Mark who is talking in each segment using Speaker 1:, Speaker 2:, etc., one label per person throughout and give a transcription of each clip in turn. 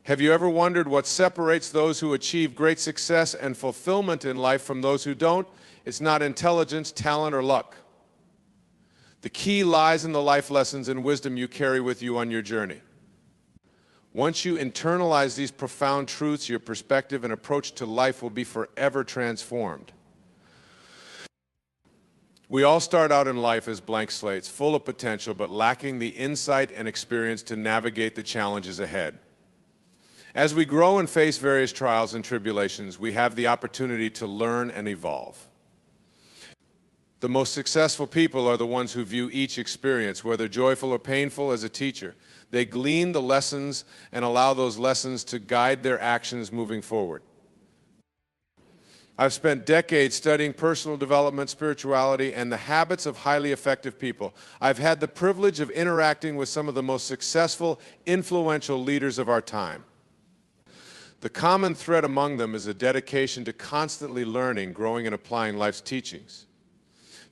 Speaker 1: Have you ever wondered what separates those who achieve great success and fulfillment in life from those who don't? It's not intelligence, talent, or luck. The key lies in the life lessons and wisdom you carry with you on your journey. Once you internalize these profound truths, your perspective and approach to life will be forever transformed. We all start out in life as blank slates, full of potential, but lacking the insight and experience to navigate the challenges ahead. As we grow and face various trials and tribulations, we have the opportunity to learn and evolve. The most successful people are the ones who view each experience, whether joyful or painful, as a teacher. They glean the lessons and allow those lessons to guide their actions moving forward. I've spent decades studying personal development, spirituality, and the habits of highly effective people. I've had the privilege of interacting with some of the most successful, influential leaders of our time. The common thread among them is a dedication to constantly learning, growing, and applying life's teachings.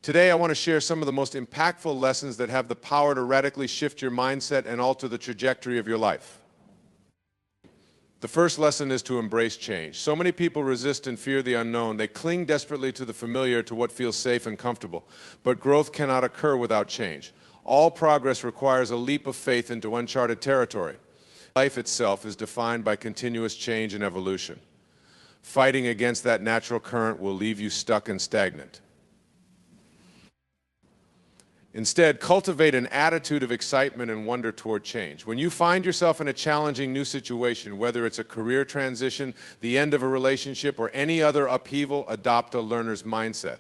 Speaker 1: Today, I want to share some of the most impactful lessons that have the power to radically shift your mindset and alter the trajectory of your life. The first lesson is to embrace change. So many people resist and fear the unknown. They cling desperately to the familiar, to what feels safe and comfortable. But growth cannot occur without change. All progress requires a leap of faith into uncharted territory. Life itself is defined by continuous change and evolution. Fighting against that natural current will leave you stuck and stagnant. Instead, cultivate an attitude of excitement and wonder toward change. When you find yourself in a challenging new situation, whether it's a career transition, the end of a relationship, or any other upheaval, adopt a learner's mindset.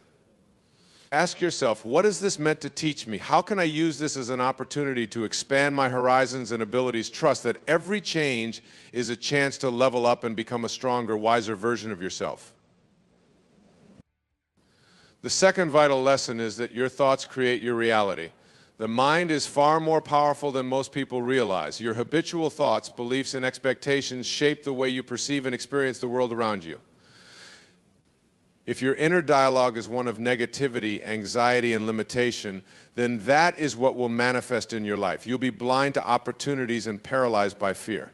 Speaker 1: Ask yourself, what is this meant to teach me? How can I use this as an opportunity to expand my horizons and abilities? Trust that every change is a chance to level up and become a stronger, wiser version of yourself. The second vital lesson is that your thoughts create your reality. The mind is far more powerful than most people realize. Your habitual thoughts, beliefs, and expectations shape the way you perceive and experience the world around you. If your inner dialogue is one of negativity, anxiety, and limitation, then that is what will manifest in your life. You'll be blind to opportunities and paralyzed by fear.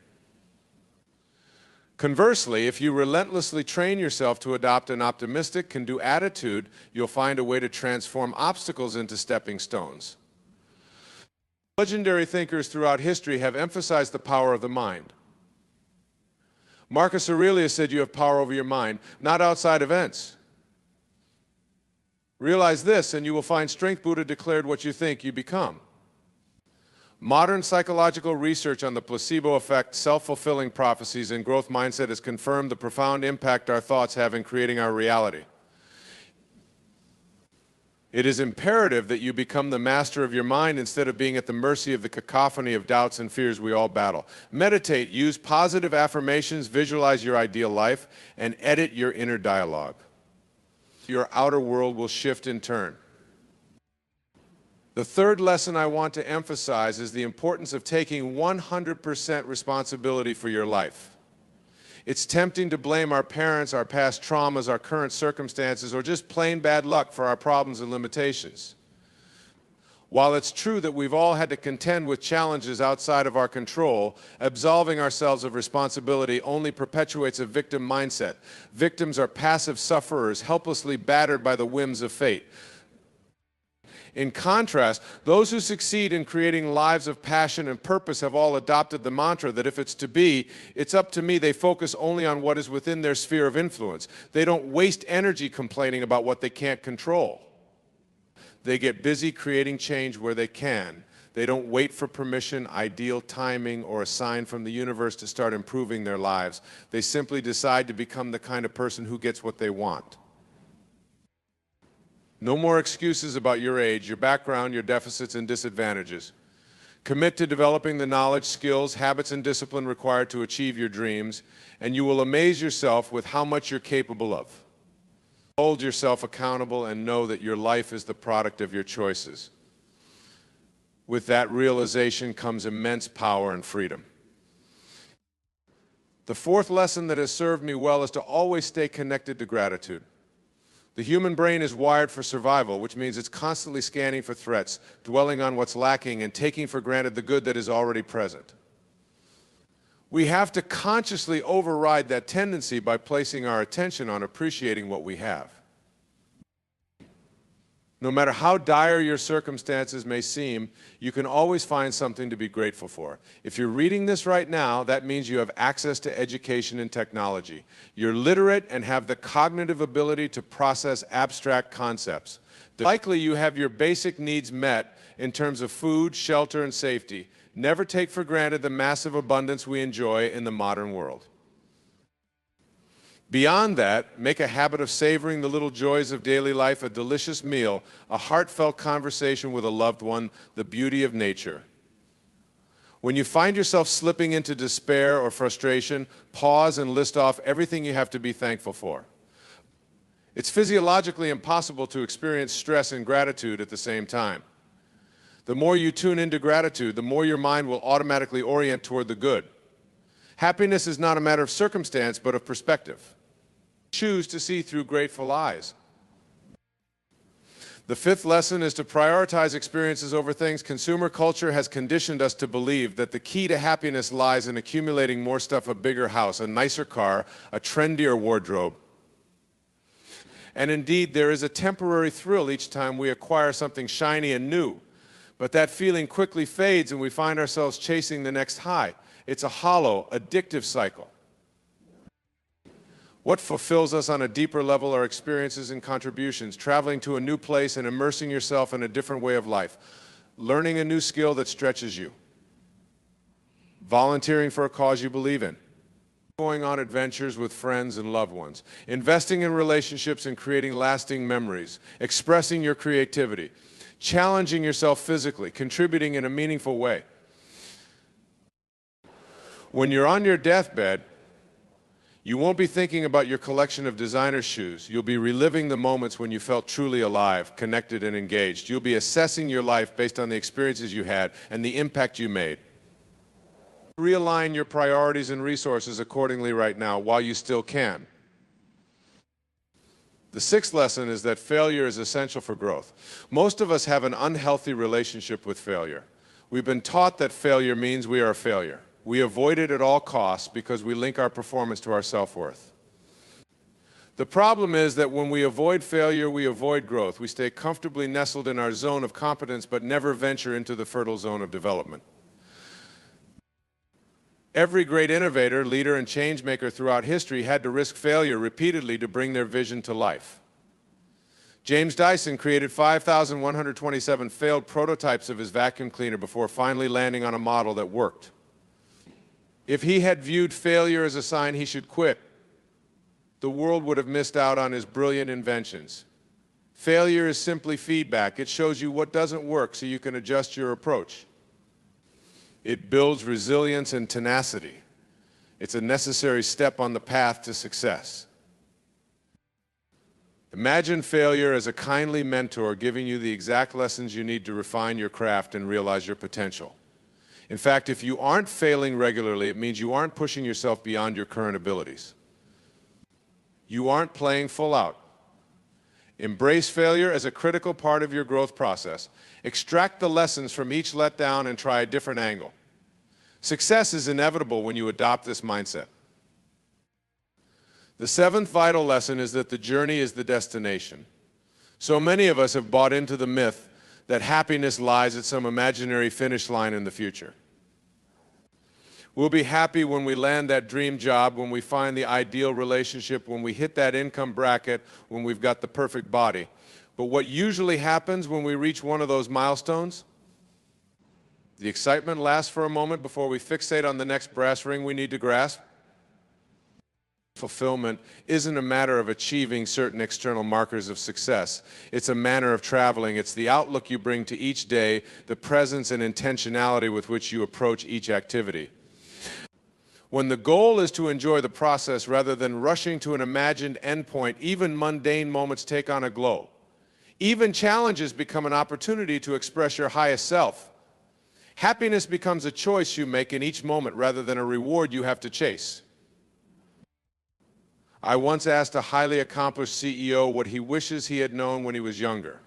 Speaker 1: Conversely, if you relentlessly train yourself to adopt an optimistic, can-do attitude, you'll find a way to transform obstacles into stepping stones. Legendary thinkers throughout history have emphasized the power of the mind. Marcus Aurelius said you have power over your mind, not outside events. Realize this, and you will find strength. Buddha declared what you think, you become. Modern psychological research on the placebo effect, self-fulfilling prophecies, and growth mindset has confirmed the profound impact our thoughts have in creating our reality. It is imperative that you become the master of your mind instead of being at the mercy of the cacophony of doubts and fears we all battle. Meditate, use positive affirmations, visualize your ideal life, and edit your inner dialogue. Your outer world will shift in turn. The third lesson I want to emphasize is the importance of taking 100% responsibility for your life. It's tempting to blame our parents, our past traumas, our current circumstances, or just plain bad luck for our problems and limitations. While it's true that we've all had to contend with challenges outside of our control, absolving ourselves of responsibility only perpetuates a victim mindset. Victims are passive sufferers, helplessly battered by the whims of fate. In contrast, those who succeed in creating lives of passion and purpose have all adopted the mantra that if it's to be, it's up to me. They focus only on what is within their sphere of influence. They don't waste energy complaining about what they can't control. They get busy creating change where they can. They don't wait for permission, ideal timing, or a sign from the universe to start improving their lives. They simply decide to become the kind of person who gets what they want. No more excuses about your age, your background, your deficits and disadvantages. Commit to developing the knowledge, skills, habits, and discipline required to achieve your dreams, and you will amaze yourself with how much you're capable of. Hold yourself accountable and know that your life is the product of your choices. With that realization comes immense power and freedom. The fourth lesson that has served me well is to always stay connected to gratitude. The human brain is wired for survival, which means it's constantly scanning for threats, dwelling on what's lacking, and taking for granted the good that is already present. We have to consciously override that tendency by placing our attention on appreciating what we have. No matter how dire your circumstances may seem, you can always find something to be grateful for. If you're reading this right now, that means you have access to education and technology. You're literate and have the cognitive ability to process abstract concepts. Likely you have your basic needs met in terms of food, shelter, and safety. Never take for granted the massive abundance we enjoy in the modern world. Beyond that, make a habit of savoring the little joys of daily life, a delicious meal, a heartfelt conversation with a loved one, the beauty of nature. When you find yourself slipping into despair or frustration, pause and list off everything you have to be thankful for. It's physiologically impossible to experience stress and gratitude at the same time. The more you tune into gratitude, the more your mind will automatically orient toward the good. Happiness is not a matter of circumstance, but of perspective. Choose to see through grateful eyes. The fifth lesson is to prioritize experiences over things. Consumer culture has conditioned us to believe that the key to happiness lies in accumulating more stuff, a bigger house, a nicer car, a trendier wardrobe. And indeed, there is a temporary thrill each time we acquire something shiny and new. But that feeling quickly fades and we find ourselves chasing the next high. It's a hollow, addictive cycle. What fulfills us on a deeper level are experiences and contributions, traveling to a new place and immersing yourself in a different way of life, learning a new skill that stretches you, volunteering for a cause you believe in, going on adventures with friends and loved ones, investing in relationships and creating lasting memories, expressing your creativity, challenging yourself physically, contributing in a meaningful way. When you're on your deathbed, you won't be thinking about your collection of designer shoes. You'll be reliving the moments when you felt truly alive, connected, and engaged. You'll be assessing your life based on the experiences you had and the impact you made. Realign your priorities and resources accordingly right now while you still can. The sixth lesson is that failure is essential for growth. Most of us have an unhealthy relationship with failure. We've been taught that failure means we are a failure. We avoid it at all costs because we link our performance to our self-worth. The problem is that when we avoid failure, we avoid growth. We stay comfortably nestled in our zone of competence but never venture into the fertile zone of development. Every great innovator, leader, and change maker throughout history had to risk failure repeatedly to bring their vision to life. James Dyson created 5,127 failed prototypes of his vacuum cleaner before finally landing on a model that worked. If he had viewed failure as a sign he should quit, the world would have missed out on his brilliant inventions. Failure is simply feedback. It shows you what doesn't work so you can adjust your approach. It builds resilience and tenacity. It's a necessary step on the path to success. Imagine failure as a kindly mentor giving you the exact lessons you need to refine your craft and realize your potential. In fact, if you aren't failing regularly, it means you aren't pushing yourself beyond your current abilities. You aren't playing full out. Embrace failure as a critical part of your growth process. Extract the lessons from each letdown and try a different angle. Success is inevitable when you adopt this mindset. The seventh vital lesson is that the journey is the destination. So many of us have bought into the myth that happiness lies at some imaginary finish line in the future. We'll be happy when we land that dream job, when we find the ideal relationship, when we hit that income bracket, when we've got the perfect body. But what usually happens when we reach one of those milestones? The excitement lasts for a moment before we fixate on the next brass ring we need to grasp. Fulfillment isn't a matter of achieving certain external markers of success. It's a manner of traveling. It's the outlook you bring to each day, the presence and intentionality with which you approach each activity. When the goal is to enjoy the process rather than rushing to an imagined endpoint, even mundane moments take on a glow. Even challenges become an opportunity to express your highest self. Happiness becomes a choice you make in each moment rather than a reward you have to chase. I once asked a highly accomplished CEO what he wishes he had known when he was younger.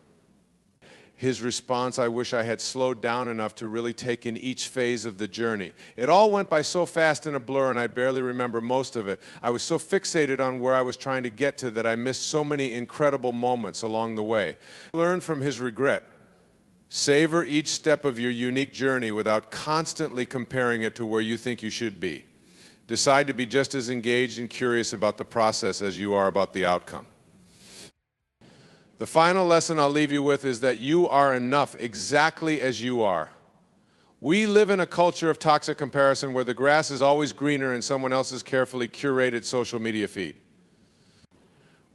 Speaker 1: His response, "I wish I had slowed down enough to really take in each phase of the journey. It all went by so fast in a blur and I barely remember most of it. I was so fixated on where I was trying to get to that I missed so many incredible moments along the way." Learn from his regret. Savor each step of your unique journey without constantly comparing it to where you think you should be. Decide to be just as engaged and curious about the process as you are about the outcome. The final lesson I'll leave you with is that you are enough exactly as you are. We live in a culture of toxic comparison where the grass is always greener in someone else's carefully curated social media feed.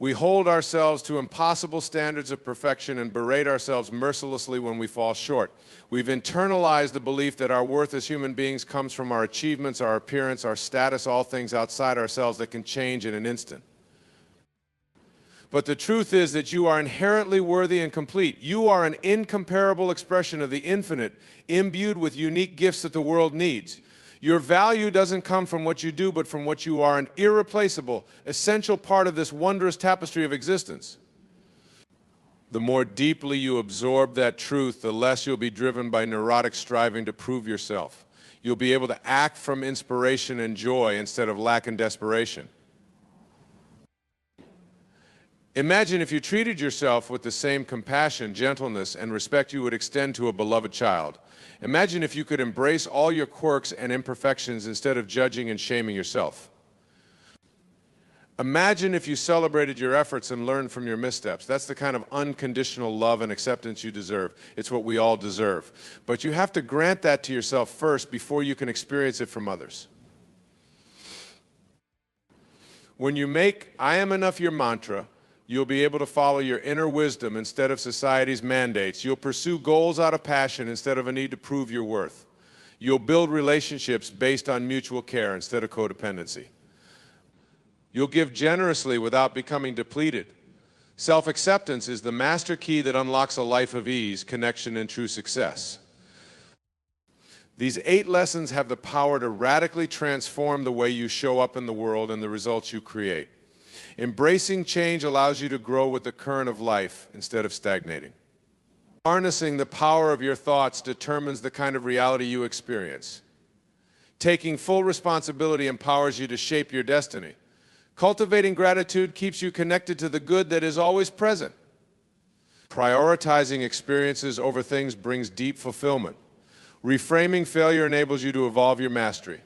Speaker 1: We hold ourselves to impossible standards of perfection and berate ourselves mercilessly when we fall short. We've internalized the belief that our worth as human beings comes from our achievements, our appearance, our status, all things outside ourselves that can change in an instant. But the truth is that you are inherently worthy and complete. You are an incomparable expression of the infinite, imbued with unique gifts that the world needs. Your value doesn't come from what you do, but from what you are, an irreplaceable, essential part of this wondrous tapestry of existence. The more deeply you absorb that truth, the less you'll be driven by neurotic striving to prove yourself. You'll be able to act from inspiration and joy instead of lack and desperation. Imagine if you treated yourself with the same compassion, gentleness, and respect you would extend to a beloved child. Imagine if you could embrace all your quirks and imperfections instead of judging and shaming yourself. Imagine if you celebrated your efforts and learned from your missteps. That's the kind of unconditional love and acceptance you deserve. It's what we all deserve. But you have to grant that to yourself first before you can experience it from others. When you make "I am enough" your mantra, you'll be able to follow your inner wisdom instead of society's mandates. You'll pursue goals out of passion instead of a need to prove your worth. You'll build relationships based on mutual care instead of codependency. You'll give generously without becoming depleted. Self-acceptance is the master key that unlocks a life of ease, connection, and true success. These 8 lessons have the power to radically transform the way you show up in the world and the results you create. Embracing change allows you to grow with the current of life instead of stagnating. Harnessing the power of your thoughts determines the kind of reality you experience. Taking full responsibility empowers you to shape your destiny. Cultivating gratitude keeps you connected to the good that is always present. Prioritizing experiences over things brings deep fulfillment. Reframing failure enables you to evolve your mastery.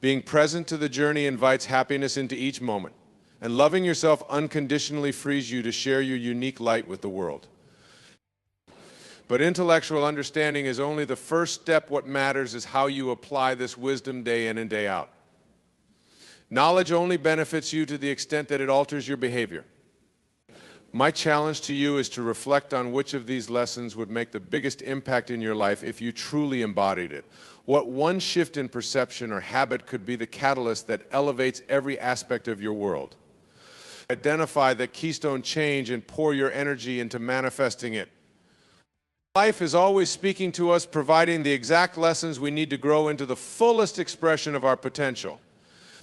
Speaker 1: Being present to the journey invites happiness into each moment. And loving yourself unconditionally frees you to share your unique light with the world. But intellectual understanding is only the first step. What matters is how you apply this wisdom day in and day out. Knowledge only benefits you to the extent that it alters your behavior. My challenge to you is to reflect on which of these lessons would make the biggest impact in your life if you truly embodied it. What one shift in perception or habit could be the catalyst that elevates every aspect of your world? Identify the keystone change and pour your energy into manifesting it. Life is always speaking to us, providing the exact lessons we need to grow into the fullest expression of our potential.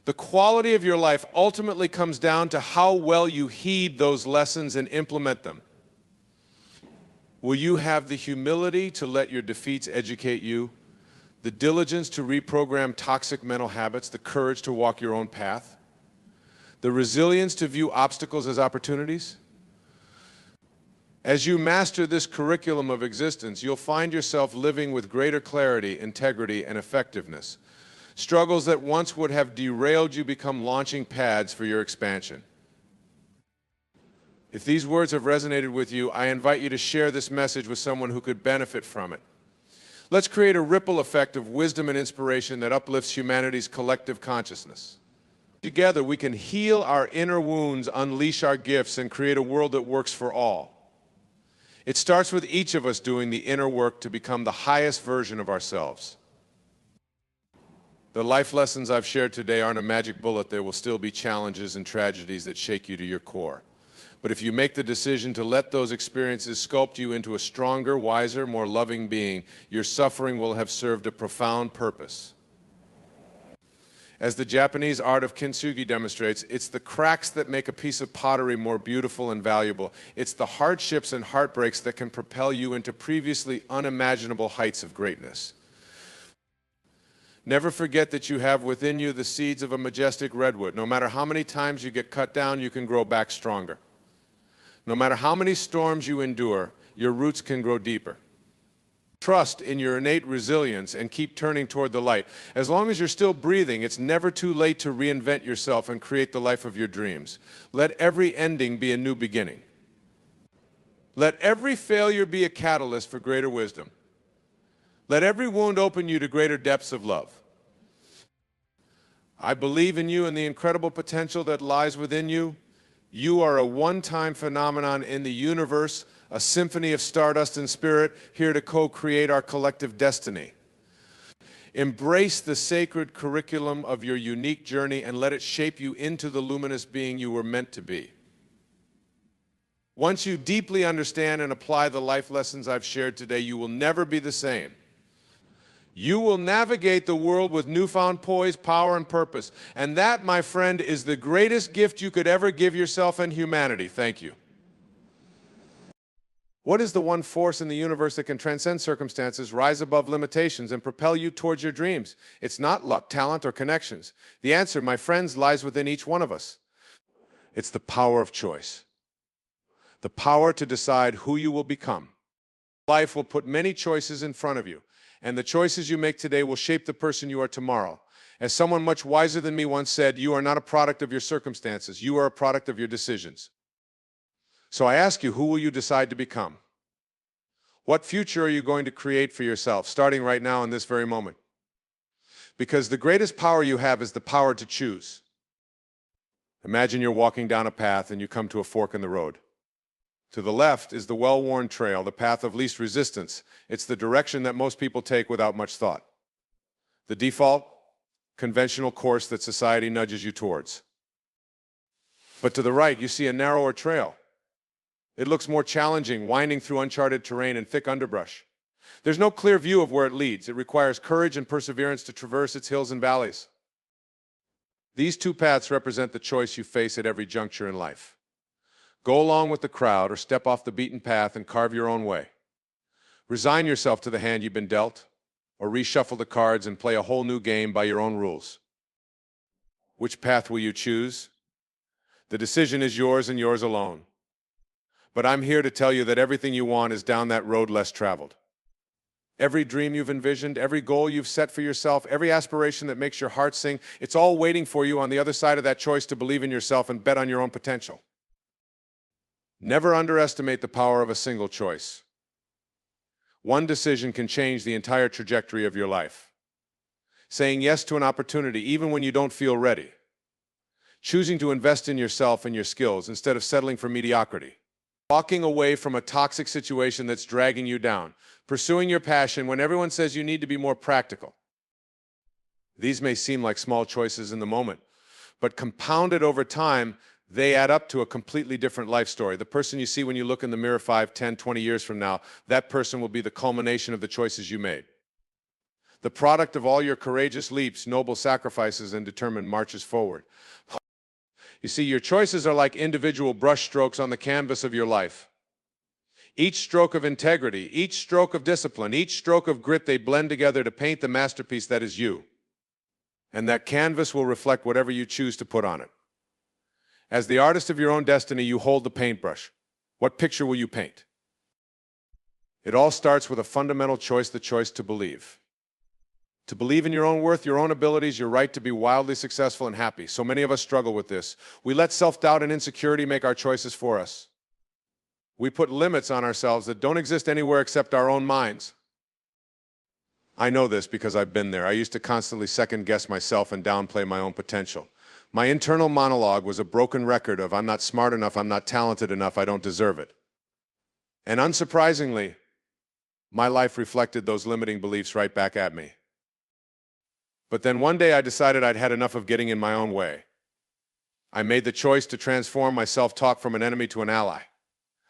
Speaker 1: The quality of your life ultimately comes down to how well you heed those lessons and implement them. Will you have the humility to let your defeats educate you, the diligence to reprogram toxic mental habits, the courage to walk your own path? The resilience to view obstacles as opportunities? As you master this curriculum of existence, you'll find yourself living with greater clarity, integrity, and effectiveness. Struggles that once would have derailed you become launching pads for your expansion. If these words have resonated with you, I invite you to share this message with someone who could benefit from it. Let's create a ripple effect of wisdom and inspiration that uplifts humanity's collective consciousness. Together, we can heal our inner wounds, unleash our gifts, and create a world that works for all. It starts with each of us doing the inner work to become the highest version of ourselves. The life lessons I've shared today aren't a magic bullet. There will still be challenges and tragedies that shake you to your core. But if you make the decision to let those experiences sculpt you into a stronger, wiser, more loving being, your suffering will have served a profound purpose. As the Japanese art of kintsugi demonstrates, it's the cracks that make a piece of pottery more beautiful and valuable. It's the hardships and heartbreaks that can propel you into previously unimaginable heights of greatness. Never forget that you have within you the seeds of a majestic redwood. No matter how many times you get cut down, you can grow back stronger. No matter how many storms you endure, your roots can grow deeper. Trust in your innate resilience and keep turning toward the light. As long as you're still breathing, it's never too late to reinvent yourself and create the life of your dreams. Let every ending be a new beginning. Let every failure be a catalyst for greater wisdom. Let every wound open you to greater depths of love. I believe in you and the incredible potential that lies within you. You are a one-time phenomenon in the universe, a symphony of stardust and spirit, here to co-create our collective destiny. Embrace the sacred curriculum of your unique journey and let it shape you into the luminous being you were meant to be. Once you deeply understand and apply the life lessons I've shared today, you will never be the same. You will navigate the world with newfound poise, power, and purpose. And that, my friend, is the greatest gift you could ever give yourself and humanity. Thank you. What is the one force in the universe that can transcend circumstances, rise above limitations, and propel you towards your dreams? It's not luck, talent, or connections. The answer, my friends, lies within each one of us. It's the power of choice. The power to decide who you will become. Life will put many choices in front of you, and the choices you make today will shape the person you are tomorrow. As someone much wiser than me once said, you are not a product of your circumstances. You are a product of your decisions. So I ask you, who will you decide to become? What future are you going to create for yourself, starting right now in this very moment? Because the greatest power you have is the power to choose. Imagine you're walking down a path and you come to a fork in the road. To the left is the well-worn trail, the path of least resistance. It's the direction that most people take without much thought. The default, conventional course that society nudges you towards. But to the right, you see a narrower trail. It looks more challenging, winding through uncharted terrain and thick underbrush. There's no clear view of where it leads. It requires courage and perseverance to traverse its hills and valleys. These two paths represent the choice you face at every juncture in life. Go along with the crowd or step off the beaten path and carve your own way. Resign yourself to the hand you've been dealt, or reshuffle the cards and play a whole new game by your own rules. Which path will you choose? The decision is yours and yours alone. But I'm here to tell you that everything you want is down that road less traveled. Every dream you've envisioned, every goal you've set for yourself, every aspiration that makes your heart sing, it's all waiting for you on the other side of that choice to believe in yourself and bet on your own potential. Never underestimate the power of a single choice. One decision can change the entire trajectory of your life. Saying yes to an opportunity even when you don't feel ready. Choosing to invest in yourself and your skills instead of settling for mediocrity. Walking away from a toxic situation that's dragging you down. Pursuing your passion when everyone says you need to be more practical. These may seem like small choices in the moment, but compounded over time, they add up to a completely different life story. The person you see when you look in the mirror 5, 10, 20 years from now, that person will be the culmination of the choices you made. The product of all your courageous leaps, noble sacrifices, and determined marches forward. You see, your choices are like individual brush strokes on the canvas of your life. Each stroke of integrity, each stroke of discipline, each stroke of grit, they blend together to paint the masterpiece that is you. And that canvas will reflect whatever you choose to put on it. As the artist of your own destiny, you hold the paintbrush. What picture will you paint? It all starts with a fundamental choice, the choice to believe. To believe in your own worth, your own abilities, your right to be wildly successful and happy. So many of us struggle with this. We let self-doubt and insecurity make our choices for us. We put limits on ourselves that don't exist anywhere except our own minds. I know this because I've been there. I used to constantly second-guess myself and downplay my own potential. My internal monologue was a broken record of I'm not smart enough, I'm not talented enough, I don't deserve it. And unsurprisingly, my life reflected those limiting beliefs right back at me. But then one day I decided I'd had enough of getting in my own way. I made the choice to transform my self-talk from an enemy to an ally.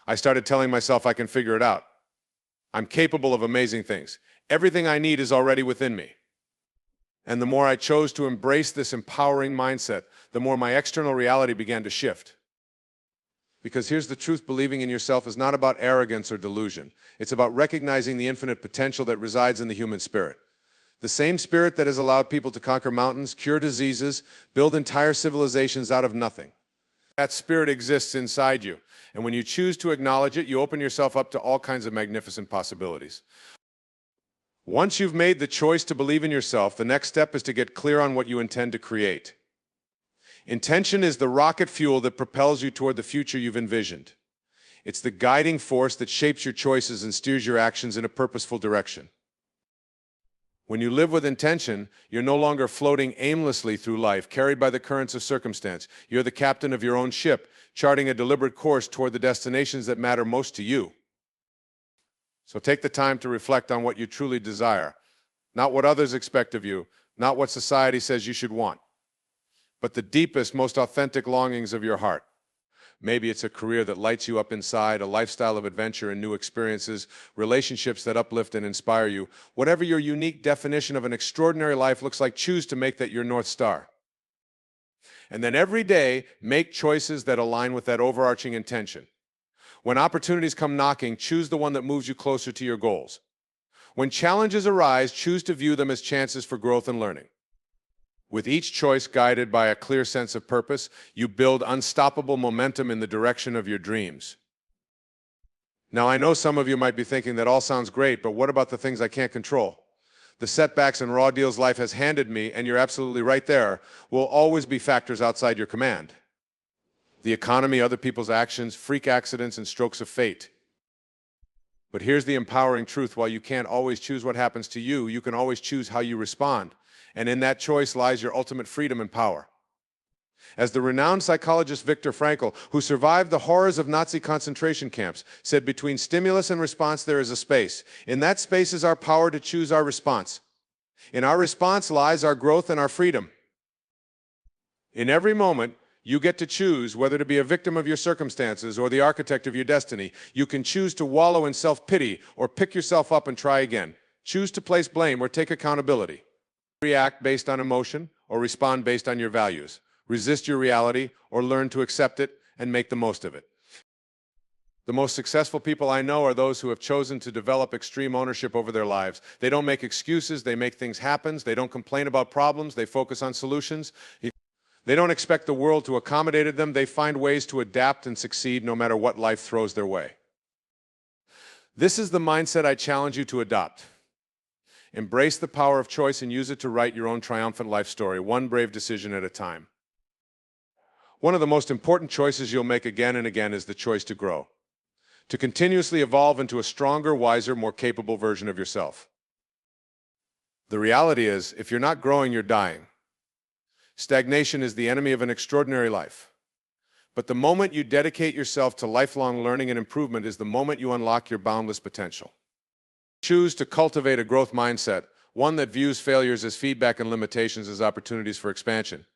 Speaker 1: I started telling myself I can figure it out. I'm capable of amazing things. Everything I need is already within me. And the more I chose to embrace this empowering mindset, the more my external reality began to shift. Because here's the truth, believing in yourself is not about arrogance or delusion. It's about recognizing the infinite potential that resides in the human spirit. The same spirit that has allowed people to conquer mountains, cure diseases, build entire civilizations out of nothing. That spirit exists inside you. And when you choose to acknowledge it, you open yourself up to all kinds of magnificent possibilities. Once you've made the choice to believe in yourself, the next step is to get clear on what you intend to create. Intention is the rocket fuel that propels you toward the future you've envisioned. It's the guiding force that shapes your choices and steers your actions in a purposeful direction. When you live with intention, you're no longer floating aimlessly through life, carried by the currents of circumstance. You're the captain of your own ship, charting a deliberate course toward the destinations that matter most to you. So take the time to reflect on what you truly desire, not what others expect of you, not what society says you should want, but the deepest, most authentic longings of your heart. Maybe it's a career that lights you up inside, a lifestyle of adventure and new experiences, relationships that uplift and inspire you. Whatever your unique definition of an extraordinary life looks like, choose to make that your North Star. And then every day, make choices that align with that overarching intention. When opportunities come knocking, choose the one that moves you closer to your goals. When challenges arise, choose to view them as chances for growth and learning. With each choice guided by a clear sense of purpose, you build unstoppable momentum in the direction of your dreams. Now, I know some of you might be thinking that all sounds great, but what about the things I can't control? The setbacks and raw deals life has handed me, and you're absolutely right there, will always be factors outside your command. The economy, other people's actions, freak accidents, and strokes of fate. But here's the empowering truth. While you can't always choose what happens to you, you can always choose how you respond. And in that choice lies your ultimate freedom and power. As the renowned psychologist Viktor Frankl, who survived the horrors of Nazi concentration camps, said, between stimulus and response there is a space. In that space is our power to choose our response. In our response lies our growth and our freedom. In every moment, you get to choose whether to be a victim of your circumstances or the architect of your destiny. You can choose to wallow in self-pity or pick yourself up and try again. Choose to place blame or take accountability. React based on emotion or respond based on your values. Resist your reality or learn to accept it and make the most of it. The most successful people I know are those who have chosen to develop extreme ownership over their lives. They don't make excuses, they make things happen. They don't complain about problems, they focus on solutions. They don't expect the world to accommodate them. They find ways to adapt and succeed no matter what life throws their way. This is the mindset I challenge you to adopt. Embrace the power of choice and use it to write your own triumphant life story, one brave decision at a time. One of the most important choices you'll make again and again is the choice to grow, to continuously evolve into a stronger, wiser, more capable version of yourself. The reality is, if you're not growing, you're dying. Stagnation is the enemy of an extraordinary life. But the moment you dedicate yourself to lifelong learning and improvement is the moment you unlock your boundless potential. Choose to cultivate a growth mindset, one that views failures as feedback and limitations as opportunities for expansion.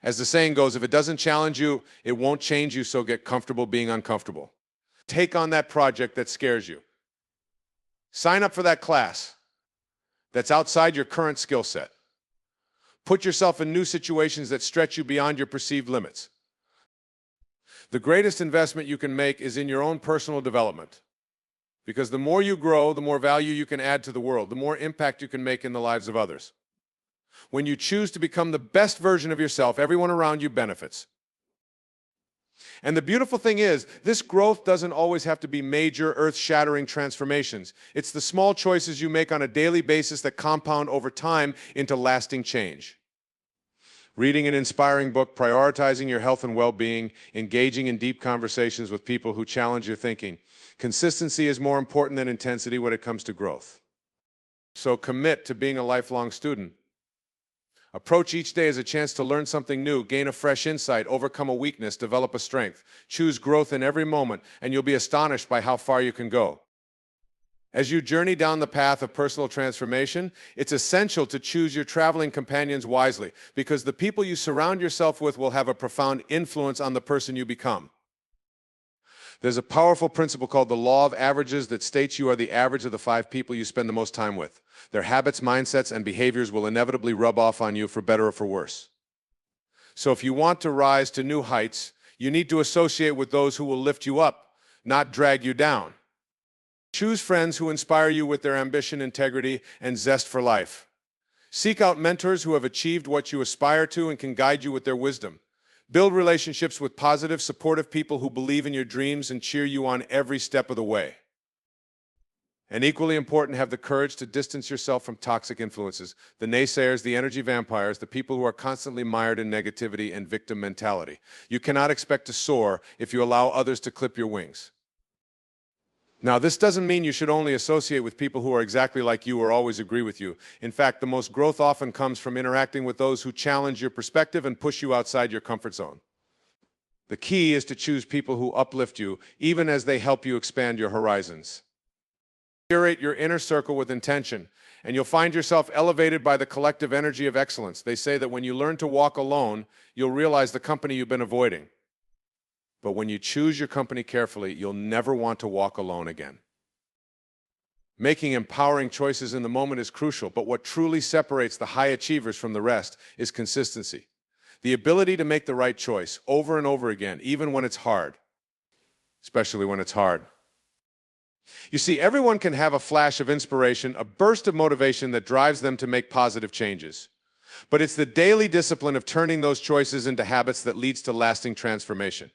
Speaker 1: As the saying goes, if it doesn't challenge you, it won't change you, so get comfortable being uncomfortable. Take on that project that scares you. Sign up for that class that's outside your current skill set. Put yourself in new situations that stretch you beyond your perceived limits. The greatest investment you can make is in your own personal development. Because the more you grow, the more value you can add to the world, the more impact you can make in the lives of others. When you choose to become the best version of yourself, everyone around you benefits. And the beautiful thing is, this growth doesn't always have to be major, earth-shattering transformations. It's the small choices you make on a daily basis that compound over time into lasting change. Reading an inspiring book, prioritizing your health and well-being, engaging in deep conversations with people who challenge your thinking. Consistency is more important than intensity when it comes to growth. So commit to being a lifelong student. Approach each day as a chance to learn something new, gain a fresh insight, overcome a weakness, develop a strength. Choose growth in every moment, and you'll be astonished by how far you can go. As you journey down the path of personal transformation, it's essential to choose your traveling companions wisely, because the people you surround yourself with will have a profound influence on the person you become. There's a powerful principle called the law of averages that states you are the average of the 5 people you spend the most time with. Their habits, mindsets, and behaviors will inevitably rub off on you for better or for worse. So if you want to rise to new heights, you need to associate with those who will lift you up, not drag you down. Choose friends who inspire you with their ambition, integrity, and zest for life. Seek out mentors who have achieved what you aspire to and can guide you with their wisdom. Build relationships with positive, supportive people who believe in your dreams and cheer you on every step of the way. And equally important, have the courage to distance yourself from toxic influences, the naysayers, the energy vampires, the people who are constantly mired in negativity and victim mentality. You cannot expect to soar if you allow others to clip your wings. Now, this doesn't mean you should only associate with people who are exactly like you or always agree with you. In fact, the most growth often comes from interacting with those who challenge your perspective and push you outside your comfort zone. The key is to choose people who uplift you, even as they help you expand your horizons. Curate your inner circle with intention, and you'll find yourself elevated by the collective energy of excellence. They say that when you learn to walk alone, you'll realize the company you've been avoiding. But when you choose your company carefully, you'll never want to walk alone again. Making empowering choices in the moment is crucial, but what truly separates the high achievers from the rest is consistency. The ability to make the right choice over and over again, even when it's hard. Especially when it's hard. You see, everyone can have a flash of inspiration, a burst of motivation that drives them to make positive changes. But it's the daily discipline of turning those choices into habits that leads to lasting transformation.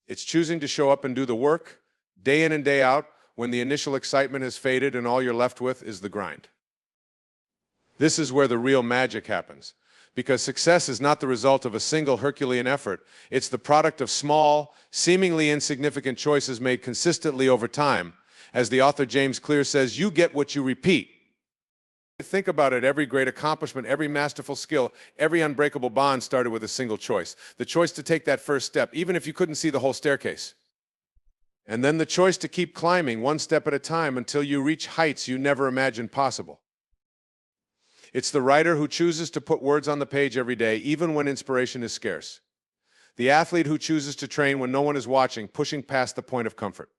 Speaker 1: It's choosing to show up and do the work, day in and day out, when the initial excitement has faded and all you're left with is the grind. This is where the real magic happens, because success is not the result of a single Herculean effort. It's the product of small, seemingly insignificant choices made consistently over time. As the author James Clear says, you get what you repeat. Think about it, every great accomplishment, every masterful skill, every unbreakable bond started with a single choice. The choice to take that first step, even if you couldn't see the whole staircase. And then the choice to keep climbing one step at a time until you reach heights you never imagined possible. It's the writer who chooses to put words on the page every day, even when inspiration is scarce. The athlete who chooses to train when no one is watching, pushing past the point of comfort.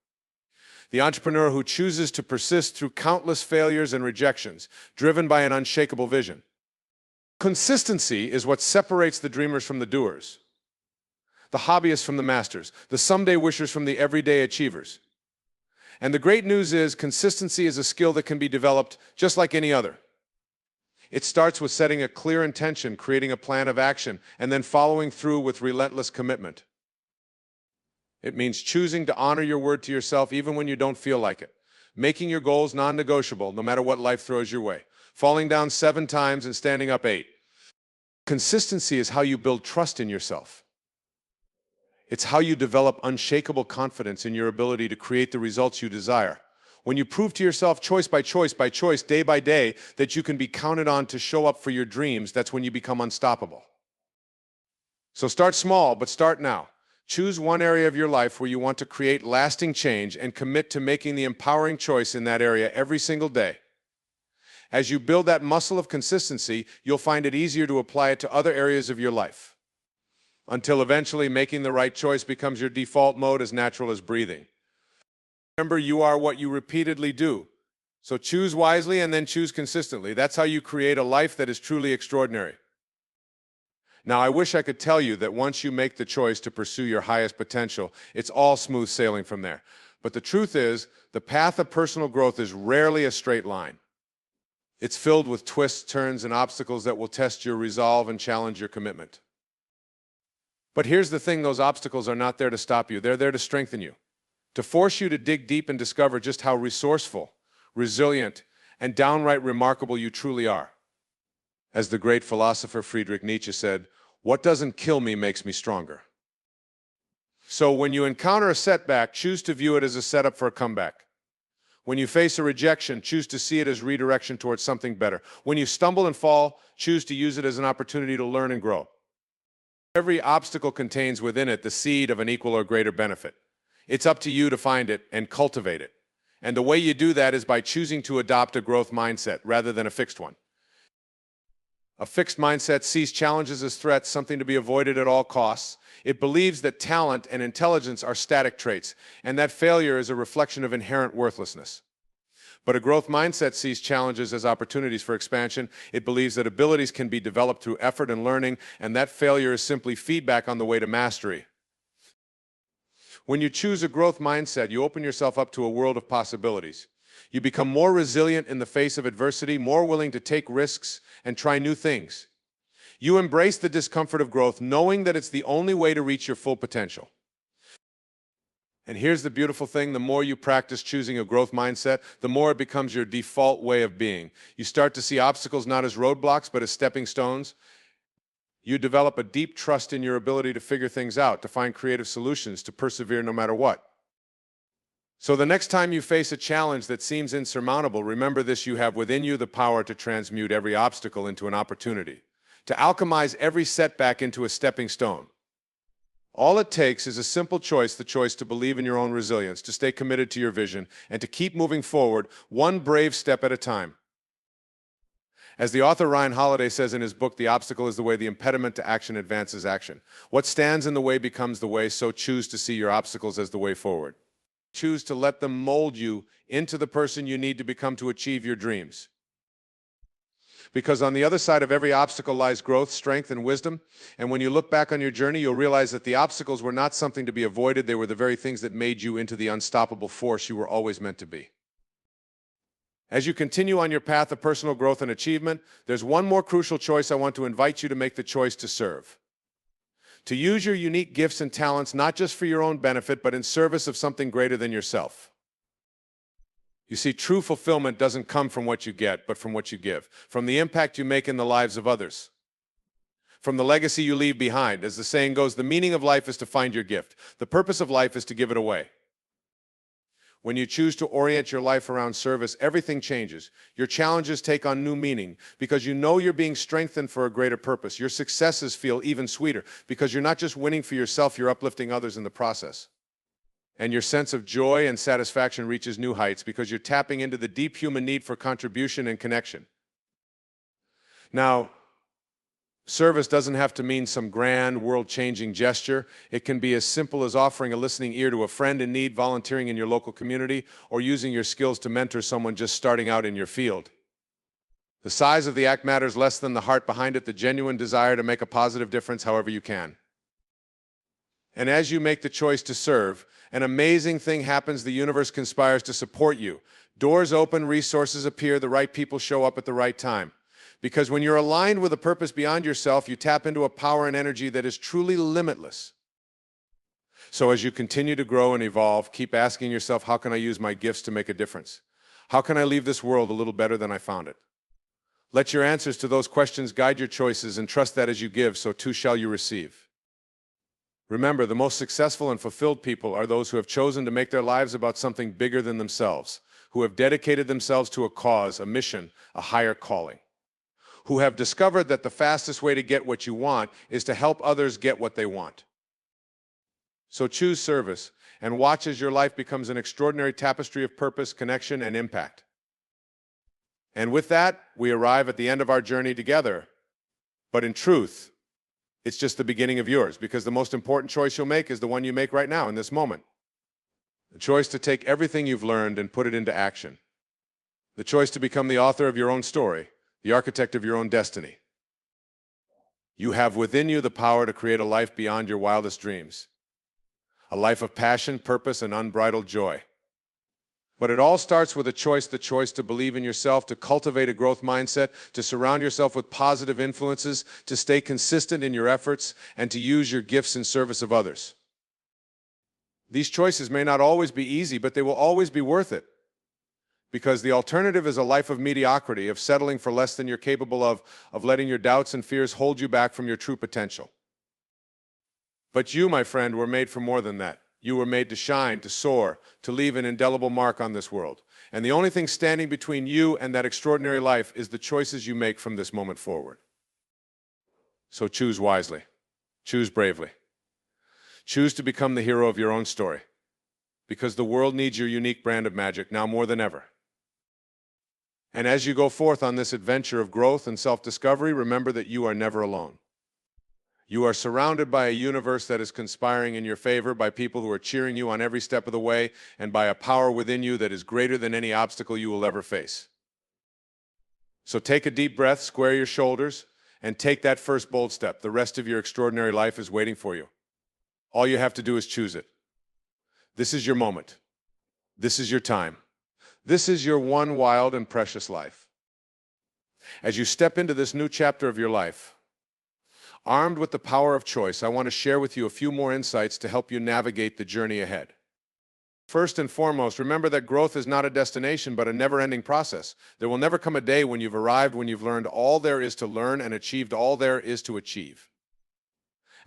Speaker 1: The entrepreneur who chooses to persist through countless failures and rejections, driven by an unshakable vision. Consistency is what separates the dreamers from the doers, the hobbyists from the masters, the someday wishers from the everyday achievers. And the great news is, consistency is a skill that can be developed just like any other. It starts with setting a clear intention, creating a plan of action, and then following through with relentless commitment. It means choosing to honor your word to yourself even when you don't feel like it, making your goals non-negotiable no matter what life throws your way, falling down 7 times and standing up 8. Consistency is how you build trust in yourself. It's how you develop unshakable confidence in your ability to create the results you desire. When you prove to yourself choice by choice, day by day, that you can be counted on to show up for your dreams, that's when you become unstoppable. So start small, but start now. Choose one area of your life where you want to create lasting change and commit to making the empowering choice in that area every single day. As you build that muscle of consistency, you'll find it easier to apply it to other areas of your life, until eventually making the right choice becomes your default mode, as natural as breathing. Remember, you are what you repeatedly do. So choose wisely and then choose consistently. That's how you create a life that is truly extraordinary. Now, I wish I could tell you that once you make the choice to pursue your highest potential, it's all smooth sailing from there. But the truth is, the path of personal growth is rarely a straight line. It's filled with twists, turns, and obstacles that will test your resolve and challenge your commitment. But here's the thing, those obstacles are not there to stop you. They're there to strengthen you, to force you to dig deep and discover just how resourceful, resilient, and downright remarkable you truly are. As the great philosopher Friedrich Nietzsche said, "What doesn't kill me makes me stronger." So when you encounter a setback, choose to view it as a setup for a comeback. When you face a rejection, choose to see it as redirection towards something better. When you stumble and fall, choose to use it as an opportunity to learn and grow. Every obstacle contains within it the seed of an equal or greater benefit. It's up to you to find it and cultivate it. And the way you do that is by choosing to adopt a growth mindset rather than a fixed one. A fixed mindset sees challenges as threats, something to be avoided at all costs. It believes that talent and intelligence are static traits, and that failure is a reflection of inherent worthlessness. But a growth mindset sees challenges as opportunities for expansion. It believes that abilities can be developed through effort and learning, and that failure is simply feedback on the way to mastery. When you choose a growth mindset, you open yourself up to a world of possibilities. You become more resilient in the face of adversity, more willing to take risks and try new things. You embrace the discomfort of growth, knowing that it's the only way to reach your full potential. And here's the beautiful thing: the more you practice choosing a growth mindset, the more it becomes your default way of being. You start to see obstacles not as roadblocks, but as stepping stones. You develop a deep trust in your ability to figure things out, to find creative solutions, to persevere no matter what. So the next time you face a challenge that seems insurmountable, remember this: you have within you the power to transmute every obstacle into an opportunity, to alchemize every setback into a stepping stone. All it takes is a simple choice, the choice to believe in your own resilience, to stay committed to your vision, and to keep moving forward, one brave step at a time. As the author Ryan Holiday says in his book, "The Obstacle is the Way, the impediment to action advances action." What stands in the way becomes the way, so choose to see your obstacles as the way forward. Choose to let them mold you into the person you need to become to achieve your dreams. Because on the other side of every obstacle lies growth, strength, and wisdom. And when you look back on your journey, you'll realize that the obstacles were not something to be avoided. They were the very things that made you into the unstoppable force you were always meant to be. As you continue on your path of personal growth and achievement, there's one more crucial choice I want to invite you to make: the choice to serve. To use your unique gifts and talents not just for your own benefit, but in service of something greater than yourself. You see, true fulfillment doesn't come from what you get, but from what you give, from the impact you make in the lives of others, from the legacy you leave behind. As the saying goes, the meaning of life is to find your gift. The purpose of life is to give it away. When you choose to orient your life around service, everything changes. Your challenges take on new meaning because you know you're being strengthened for a greater purpose. Your successes feel even sweeter because you're not just winning for yourself, you're uplifting others in the process. And your sense of joy and satisfaction reaches new heights because you're tapping into the deep human need for contribution and connection. Now, service doesn't have to mean some grand, world-changing gesture. It can be as simple as offering a listening ear to a friend in need, volunteering in your local community, or using your skills to mentor someone just starting out in your field. The size of the act matters less than the heart behind it, the genuine desire to make a positive difference however you can. And as you make the choice to serve, an amazing thing happens. The universe conspires to support you. Doors open, resources appear, the right people show up at the right time. Because when you're aligned with a purpose beyond yourself, you tap into a power and energy that is truly limitless. So as you continue to grow and evolve, keep asking yourself, how can I use my gifts to make a difference? How can I leave this world a little better than I found it? Let your answers to those questions guide your choices, and trust that as you give, so too shall you receive. Remember, the most successful and fulfilled people are those who have chosen to make their lives about something bigger than themselves, who have dedicated themselves to a cause, a mission, a higher calling, who have discovered that the fastest way to get what you want is to help others get what they want. So choose service and watch as your life becomes an extraordinary tapestry of purpose, connection, and impact. And with that, we arrive at the end of our journey together. But in truth, it's just the beginning of yours, because the most important choice you'll make is the one you make right now in this moment. The choice to take everything you've learned and put it into action. The choice to become the author of your own story, the architect of your own destiny. You have within you the power to create a life beyond your wildest dreams. A life of passion, purpose, and unbridled joy. But it all starts with a choice: the choice to believe in yourself, to cultivate a growth mindset, to surround yourself with positive influences, to stay consistent in your efforts, and to use your gifts in service of others. These choices may not always be easy, but they will always be worth it. Because the alternative is a life of mediocrity, of settling for less than you're capable of letting your doubts and fears hold you back from your true potential. But you, my friend, were made for more than that. You were made to shine, to soar, to leave an indelible mark on this world. And the only thing standing between you and that extraordinary life is the choices you make from this moment forward. So choose wisely. Choose bravely. Choose to become the hero of your own story. Because the world needs your unique brand of magic now more than ever. And as you go forth on this adventure of growth and self-discovery, remember that you are never alone. You are surrounded by a universe that is conspiring in your favor, by people who are cheering you on every step of the way, and by a power within you that is greater than any obstacle you will ever face. So take a deep breath, square your shoulders, and take that first bold step. The rest of your extraordinary life is waiting for you. All you have to do is choose it. This is your moment. This is your time. This is your one wild and precious life. As you step into this new chapter of your life, armed with the power of choice, I want to share with you a few more insights to help you navigate the journey ahead. First and foremost, remember that growth is not a destination, but a never-ending process. There will never come a day when you've arrived, when you've learned all there is to learn and achieved all there is to achieve.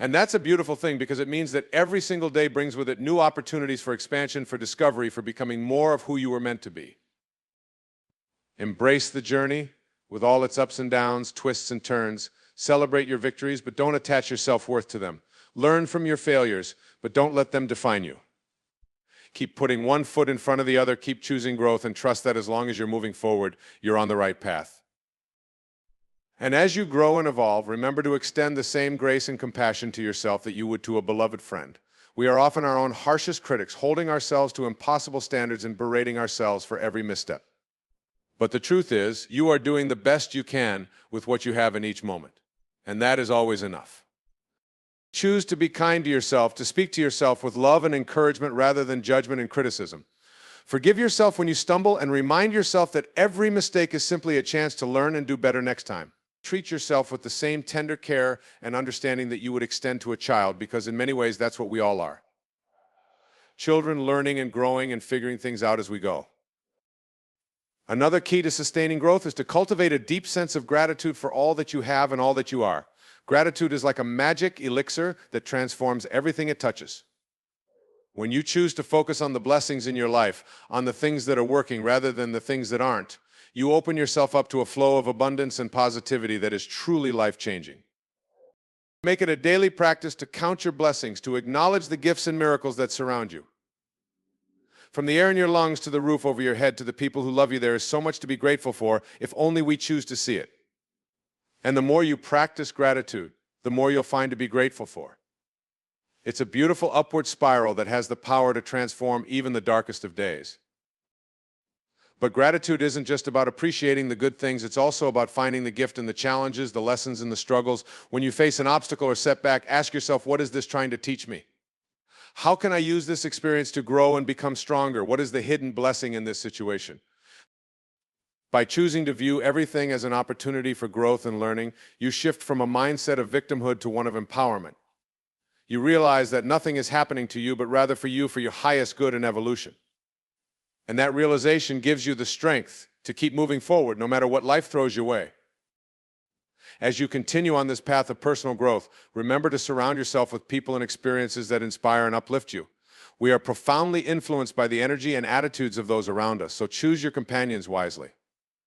Speaker 1: And that's a beautiful thing, because it means that every single day brings with it new opportunities for expansion, for discovery, for becoming more of who you were meant to be. Embrace the journey with all its ups and downs, twists and turns. Celebrate your victories, but don't attach your self-worth to them. Learn from your failures, but don't let them define you. Keep putting one foot in front of the other, keep choosing growth, and trust that as long as you're moving forward, you're on the right path. And as you grow and evolve, remember to extend the same grace and compassion to yourself that you would to a beloved friend. We are often our own harshest critics, holding ourselves to impossible standards and berating ourselves for every misstep. But the truth is, you are doing the best you can with what you have in each moment. And that is always enough. Choose to be kind to yourself, to speak to yourself with love and encouragement rather than judgment and criticism. Forgive yourself when you stumble, and remind yourself that every mistake is simply a chance to learn and do better next time. Treat yourself with the same tender care and understanding that you would extend to a child, because in many ways that's what we all are. Children learning and growing and figuring things out as we go. Another key to sustaining growth is to cultivate a deep sense of gratitude for all that you have and all that you are. Gratitude is like a magic elixir that transforms everything it touches. When you choose to focus on the blessings in your life, on the things that are working rather than the things that aren't, you open yourself up to a flow of abundance and positivity that is truly life-changing. Make it a daily practice to count your blessings, to acknowledge the gifts and miracles that surround you. From the air in your lungs to the roof over your head to the people who love you, there is so much to be grateful for if only we choose to see it. And the more you practice gratitude, the more you'll find to be grateful for. It's a beautiful upward spiral that has the power to transform even the darkest of days. But gratitude isn't just about appreciating the good things, it's also about finding the gift in the challenges, the lessons and the struggles. When you face an obstacle or setback, ask yourself, what is this trying to teach me? How can I use this experience to grow and become stronger? What is the hidden blessing in this situation? By choosing to view everything as an opportunity for growth and learning, you shift from a mindset of victimhood to one of empowerment. You realize that nothing is happening to you, but rather for you, for your highest good and evolution. And that realization gives you the strength to keep moving forward no matter what life throws your way. As you continue on this path of personal growth, remember to surround yourself with people and experiences that inspire and uplift you. We are profoundly influenced by the energy and attitudes of those around us, so choose your companions wisely.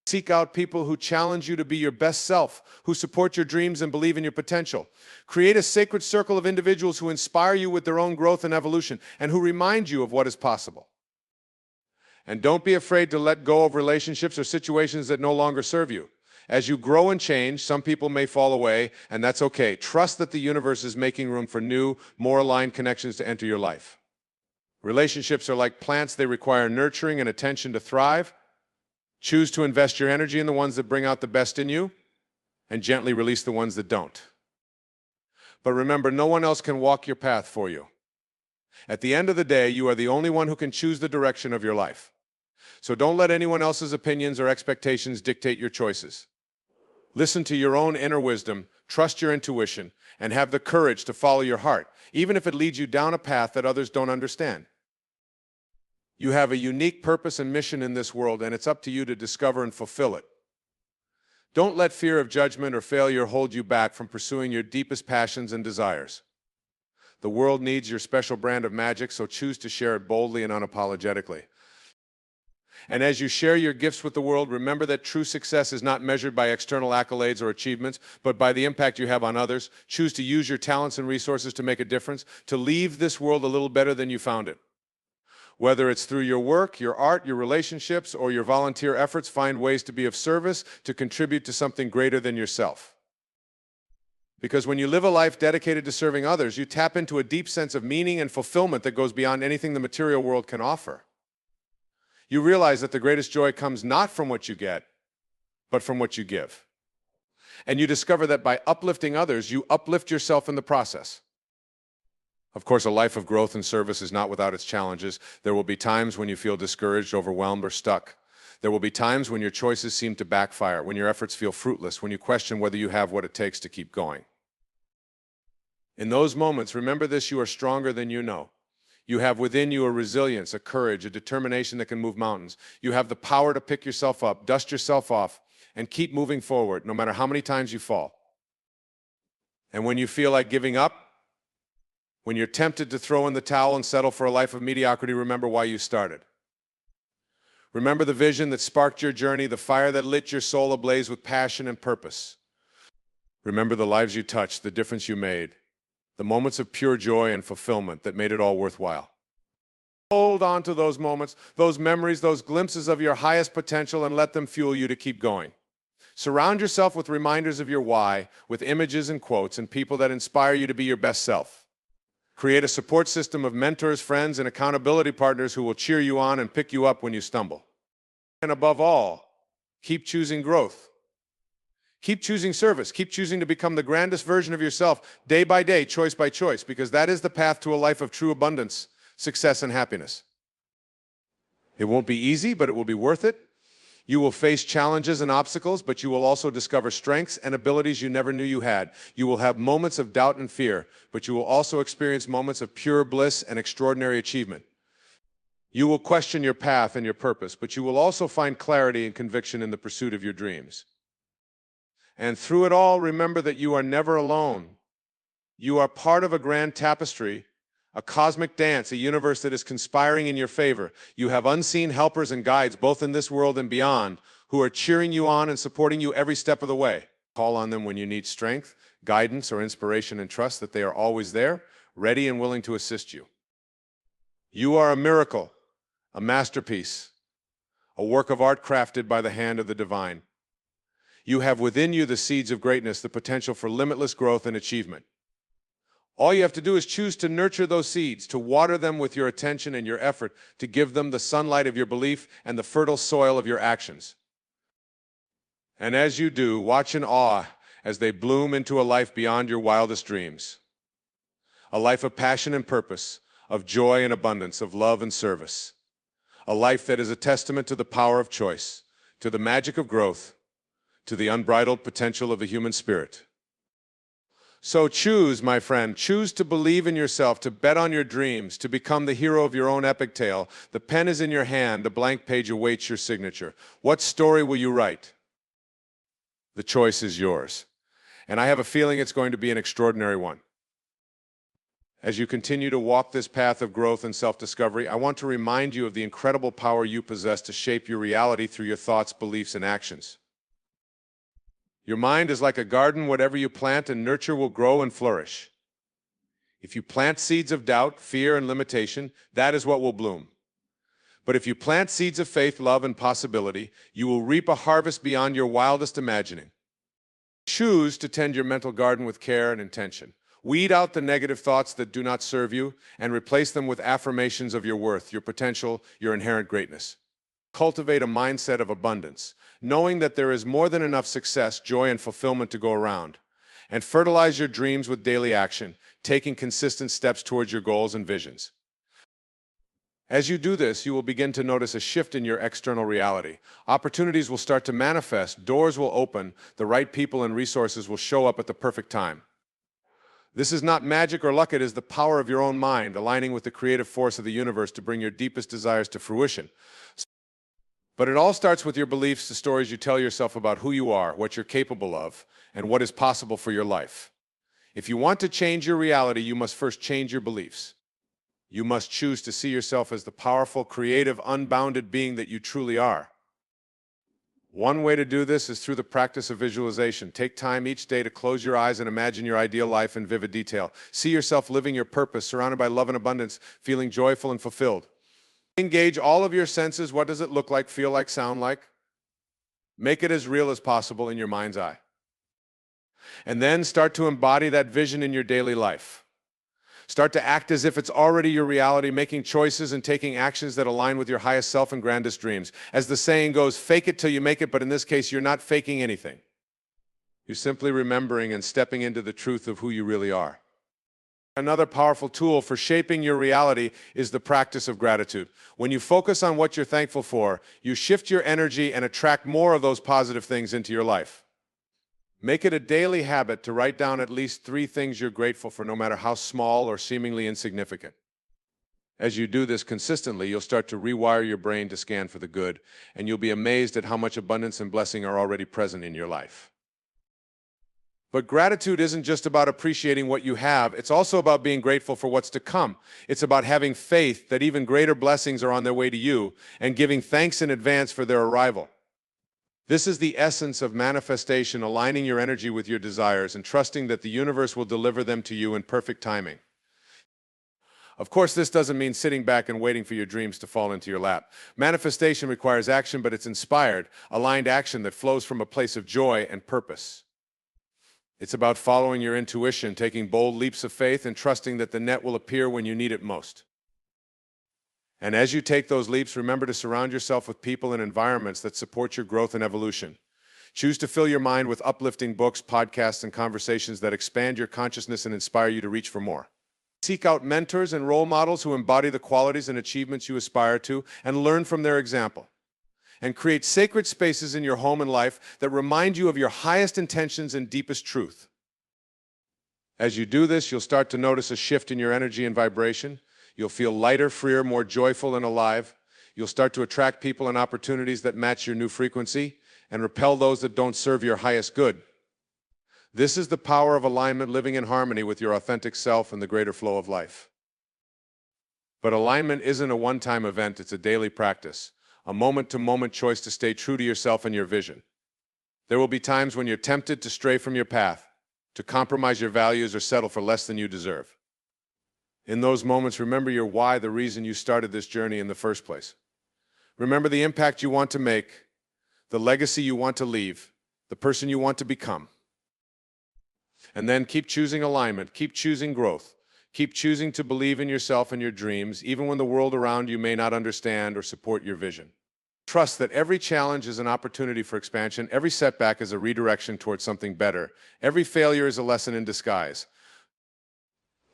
Speaker 1: Seek out people who challenge you to be your best self, who support your dreams and believe in your potential. Create a sacred circle of individuals who inspire you with their own growth and evolution, and who remind you of what is possible. And don't be afraid to let go of relationships or situations that no longer serve you. As you grow and change, some people may fall away, and that's okay. Trust that the universe is making room for new, more aligned connections to enter your life. Relationships are like plants. They require nurturing and attention to thrive. Choose to invest your energy in the ones that bring out the best in you, and gently release the ones that don't. But remember, no one else can walk your path for you. At the end of the day, you are the only one who can choose the direction of your life. So don't let anyone else's opinions or expectations dictate your choices. Listen to your own inner wisdom, trust your intuition, and have the courage to follow your heart, even if it leads you down a path that others don't understand. You have a unique purpose and mission in this world, and it's up to you to discover and fulfill it. Don't let fear of judgment or failure hold you back from pursuing your deepest passions and desires. The world needs your special brand of magic, so choose to share it boldly and unapologetically. And as you share your gifts with the world, remember that true success is not measured by external accolades or achievements, but by the impact you have on others. Choose to use your talents and resources to make a difference, to leave this world a little better than you found it. Whether it's through your work, your art, your relationships, or your volunteer efforts, find ways to be of service, to contribute to something greater than yourself. Because when you live a life dedicated to serving others, you tap into a deep sense of meaning and fulfillment that goes beyond anything the material world can offer. You realize that the greatest joy comes not from what you get, but from what you give. And you discover that by uplifting others, you uplift yourself in the process. Of course, a life of growth and service is not without its challenges. There will be times when you feel discouraged, overwhelmed, or stuck. There will be times when your choices seem to backfire, when your efforts feel fruitless, when you question whether you have what it takes to keep going. In those moments, remember this: you are stronger than you know. You have within you a resilience, a courage, a determination that can move mountains. You have the power to pick yourself up, dust yourself off, and keep moving forward, no matter how many times you fall. And when you feel like giving up, when you're tempted to throw in the towel and settle for a life of mediocrity, remember why you started. Remember the vision that sparked your journey, the fire that lit your soul ablaze with passion and purpose. Remember the lives you touched, the difference you made, the moments of pure joy and fulfillment that made it all worthwhile. Hold on to those moments, those memories, those glimpses of your highest potential, and let them fuel you to keep going. Surround yourself with reminders of your why, with images and quotes and people that inspire you to be your best self. Create a support system of mentors, friends, and accountability partners who will cheer you on and pick you up when you stumble. And above all, keep choosing growth. Keep choosing service. Keep choosing to become the grandest version of yourself, day by day, choice by choice, because that is the path to a life of true abundance, success, and happiness. It won't be easy, but it will be worth it. You will face challenges and obstacles, but you will also discover strengths and abilities you never knew you had. You will have moments of doubt and fear, but you will also experience moments of pure bliss and extraordinary achievement. You will question your path and your purpose, but you will also find clarity and conviction in the pursuit of your dreams. And through it all, remember that you are never alone. You are part of a grand tapestry, a cosmic dance, a universe that is conspiring in your favor. You have unseen helpers and guides, both in this world and beyond, who are cheering you on and supporting you every step of the way. Call on them when you need strength, guidance, or inspiration, and trust that they are always there, ready and willing to assist you. You are a miracle, a masterpiece, a work of art crafted by the hand of the divine. You have within you the seeds of greatness, the potential for limitless growth and achievement. All you have to do is choose to nurture those seeds, to water them with your attention and your effort, to give them the sunlight of your belief and the fertile soil of your actions. And as you do, watch in awe as they bloom into a life beyond your wildest dreams. A life of passion and purpose, of joy and abundance, of love and service. A life that is a testament to the power of choice, to the magic of growth, to the unbridled potential of the human spirit. So choose, my friend, choose to believe in yourself, to bet on your dreams, to become the hero of your own epic tale. The pen is in your hand, the blank page awaits your signature. What story will you write? The choice is yours. And I have a feeling it's going to be an extraordinary one. As you continue to walk this path of growth and self-discovery, I want to remind you of the incredible power you possess to shape your reality through your thoughts, beliefs, and actions. Your mind is like a garden. Whatever you plant and nurture will grow and flourish. If you plant seeds of doubt, fear, and limitation, that is what will bloom. But if you plant seeds of faith, love, and possibility, you will reap a harvest beyond your wildest imagining. Choose to tend your mental garden with care and intention. Weed out the negative thoughts that do not serve you and replace them with affirmations of your worth, your potential, your inherent greatness. Cultivate a mindset of abundance, knowing that there is more than enough success, joy, and fulfillment to go around. And fertilize your dreams with daily action, taking consistent steps towards your goals and visions. As you do this, you will begin to notice a shift in your external reality. Opportunities will start to manifest, doors will open, the right people and resources will show up at the perfect time. This is not magic or luck, it is the power of your own mind, aligning with the creative force of the universe to bring your deepest desires to fruition. But it all starts with your beliefs, the stories you tell yourself about who you are, what you're capable of, and what is possible for your life. If you want to change your reality, you must first change your beliefs. You must choose to see yourself as the powerful, creative, unbounded being that you truly are. One way to do this is through the practice of visualization. Take time each day to close your eyes and imagine your ideal life in vivid detail. See yourself living your purpose, surrounded by love and abundance, feeling joyful and fulfilled. Engage all of your senses. What does it look like, feel like, sound like? Make it as real as possible in your mind's eye. And then start to embody that vision in your daily life. Start to act as if it's already your reality, making choices and taking actions that align with your highest self and grandest dreams. As the saying goes, fake it till you make it, but in this case, you're not faking anything. You're simply remembering and stepping into the truth of who you really are. Another powerful tool for shaping your reality is the practice of gratitude. When you focus on what you're thankful for, you shift your energy and attract more of those positive things into your life. Make it a daily habit to write down at least 3 things you're grateful for, no matter how small or seemingly insignificant. As you do this consistently, you'll start to rewire your brain to scan for the good, and you'll be amazed at how much abundance and blessing are already present in your life. But gratitude isn't just about appreciating what you have, it's also about being grateful for what's to come. It's about having faith that even greater blessings are on their way to you, and giving thanks in advance for their arrival. This is the essence of manifestation, aligning your energy with your desires and trusting that the universe will deliver them to you in perfect timing. Of course, this doesn't mean sitting back and waiting for your dreams to fall into your lap. Manifestation requires action, but it's inspired, aligned action that flows from a place of joy and purpose. It's about following your intuition, taking bold leaps of faith, and trusting that the net will appear when you need it most. And as you take those leaps, remember to surround yourself with people and environments that support your growth and evolution. Choose to fill your mind with uplifting books, podcasts, and conversations that expand your consciousness and inspire you to reach for more. Seek out mentors and role models who embody the qualities and achievements you aspire to, and learn from their example. And create sacred spaces in your home and life that remind you of your highest intentions and deepest truth. As you do this, you'll start to notice a shift in your energy and vibration. You'll feel lighter, freer, more joyful, and alive. You'll start to attract people and opportunities that match your new frequency and repel those that don't serve your highest good. This is the power of alignment, living in harmony with your authentic self and the greater flow of life. But alignment isn't a one-time event, it's a daily practice, a moment-to-moment choice to stay true to yourself and your vision. There will be times when you're tempted to stray from your path, to compromise your values, or settle for less than you deserve. In those moments, remember your why, the reason you started this journey in the first place. Remember the impact you want to make, the legacy you want to leave, the person you want to become. And then keep choosing alignment, keep choosing growth, keep choosing to believe in yourself and your dreams, even when the world around you may not understand or support your vision. Trust that every challenge is an opportunity for expansion, every setback is a redirection towards something better, every failure is a lesson in disguise.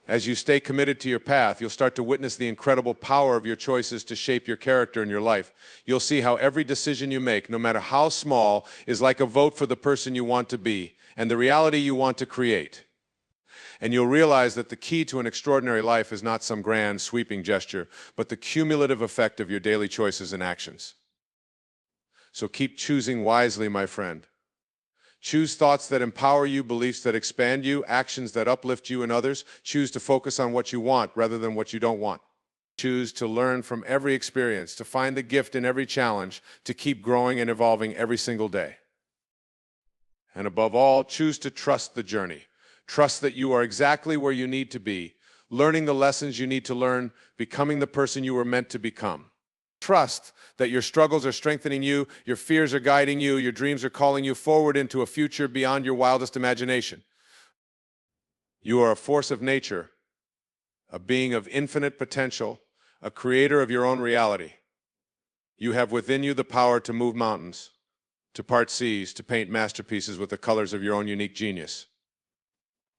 Speaker 1: As you stay committed to your path, you'll start to witness the incredible power of your choices to shape your character and your life. You'll see how every decision you make, no matter how small, is like a vote for the person you want to be and the reality you want to create. And you'll realize that the key to an extraordinary life is not some grand, sweeping gesture, but the cumulative effect of your daily choices and actions. So keep choosing wisely, my friend. Choose thoughts that empower you, beliefs that expand you, actions that uplift you and others. Choose to focus on what you want rather than what you don't want. Choose to learn from every experience, to find the gift in every challenge, to keep growing and evolving every single day. And above all, choose to trust the journey. Trust that you are exactly where you need to be, learning the lessons you need to learn, becoming the person you were meant to become. Trust that your struggles are strengthening you, your fears are guiding you, your dreams are calling you forward into a future beyond your wildest imagination. You are a force of nature, a being of infinite potential, a creator of your own reality. You have within you the power to move mountains, to part seas, to paint masterpieces with the colors of your own unique genius.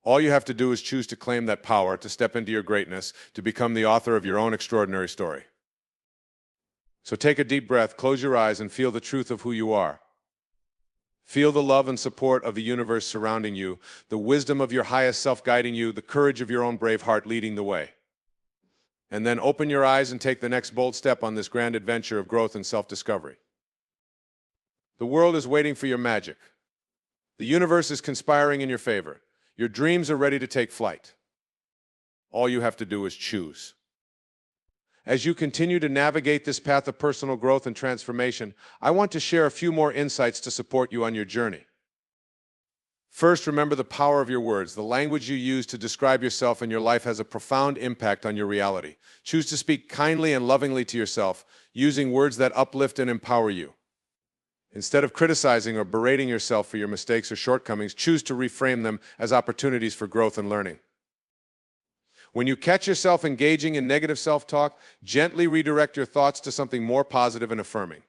Speaker 1: All you have to do is choose to claim that power, to step into your greatness, to become the author of your own extraordinary story. So take a deep breath, close your eyes, and feel the truth of who you are. Feel the love and support of the universe surrounding you, the wisdom of your highest self guiding you, the courage of your own brave heart leading the way. And then open your eyes and take the next bold step on this grand adventure of growth and self-discovery. The world is waiting for your magic. The universe is conspiring in your favor. Your dreams are ready to take flight. All you have to do is choose. As you continue to navigate this path of personal growth and transformation, I want to share a few more insights to support you on your journey. First, remember the power of your words. The language you use to describe yourself and your life has a profound impact on your reality. Choose to speak kindly and lovingly to yourself, using words that uplift and empower you. Instead of criticizing or berating yourself for your mistakes or shortcomings, choose to reframe them as opportunities for growth and learning. When you catch yourself engaging in negative self-talk, gently redirect your thoughts to something more positive and affirming.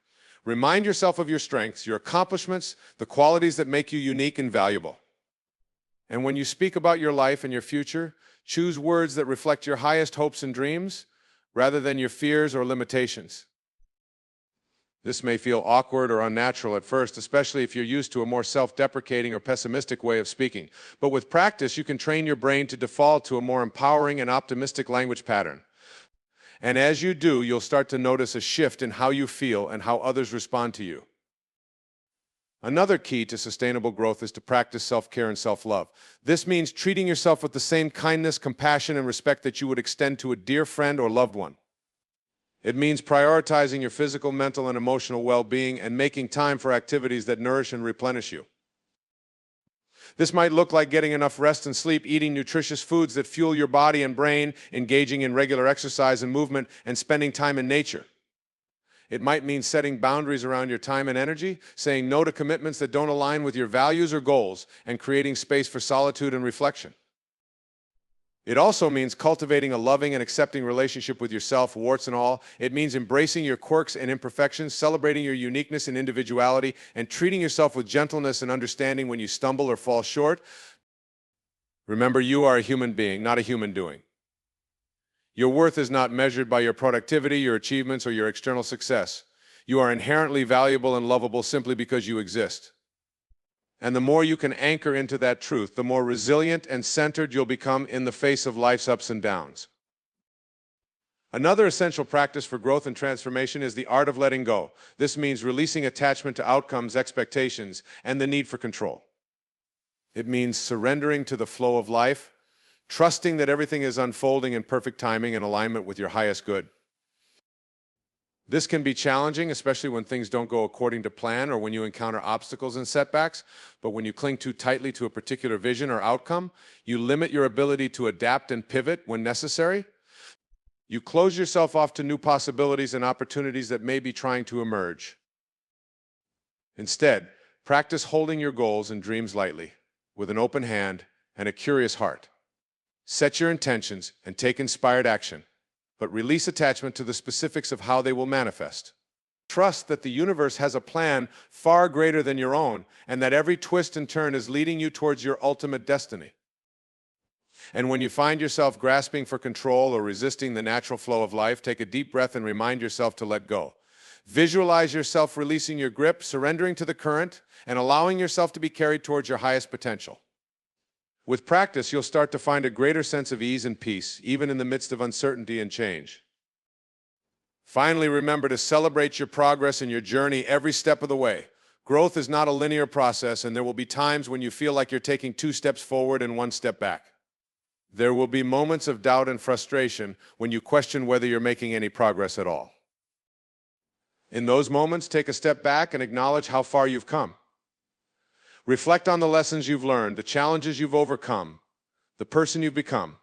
Speaker 1: Remind yourself of your strengths, your accomplishments, the qualities that make you unique and valuable. And when you speak about your life and your future, choose words that reflect your highest hopes and dreams rather than your fears or limitations. This may feel awkward or unnatural at first, especially if you're used to a more self-deprecating or pessimistic way of speaking. But with practice, you can train your brain to default to a more empowering and optimistic language pattern. And as you do, you'll start to notice a shift in how you feel and how others respond to you. Another key to sustainable growth is to practice self-care and self-love. This means treating yourself with the same kindness, compassion, and respect that you would extend to a dear friend or loved one. It means prioritizing your physical, mental, and emotional well-being and making time for activities that nourish and replenish you. This might look like getting enough rest and sleep, eating nutritious foods that fuel your body and brain, engaging in regular exercise and movement, and spending time in nature. It might mean setting boundaries around your time and energy, saying no to commitments that don't align with your values or goals, and creating space for solitude and reflection. It also means cultivating a loving and accepting relationship with yourself, warts and all. It means embracing your quirks and imperfections, celebrating your uniqueness and individuality, and treating yourself with gentleness and understanding when you stumble or fall short. Remember, you are a human being, not a human doing. Your worth is not measured by your productivity, your achievements, or your external success. You are inherently valuable and lovable simply because you exist. And the more you can anchor into that truth, the more resilient and centered you'll become in the face of life's ups and downs. Another essential practice for growth and transformation is the art of letting go. This means releasing attachment to outcomes, expectations, and the need for control. It means surrendering to the flow of life, trusting that everything is unfolding in perfect timing and alignment with your highest good. This can be challenging, especially when things don't go according to plan or when you encounter obstacles and setbacks. But when you cling too tightly to a particular vision or outcome, you limit your ability to adapt and pivot when necessary. You close yourself off to new possibilities and opportunities that may be trying to emerge. Instead, practice holding your goals and dreams lightly, with an open hand and a curious heart. Set your intentions and take inspired action, but release attachment to the specifics of how they will manifest. Trust that the universe has a plan far greater than your own, and that every twist and turn is leading you towards your ultimate destiny. And when you find yourself grasping for control or resisting the natural flow of life, take a deep breath and remind yourself to let go. Visualize yourself releasing your grip, surrendering to the current, and allowing yourself to be carried towards your highest potential. With practice, you'll start to find a greater sense of ease and peace, even in the midst of uncertainty and change. Finally, remember to celebrate your progress and your journey every step of the way. Growth is not a linear process, and there will be times when you feel like you're taking 2 steps forward and 1 step back. There will be moments of doubt and frustration when you question whether you're making any progress at all. In those moments, take a step back and acknowledge how far you've come. Reflect on the lessons you've learned, the challenges you've overcome, the person you've become.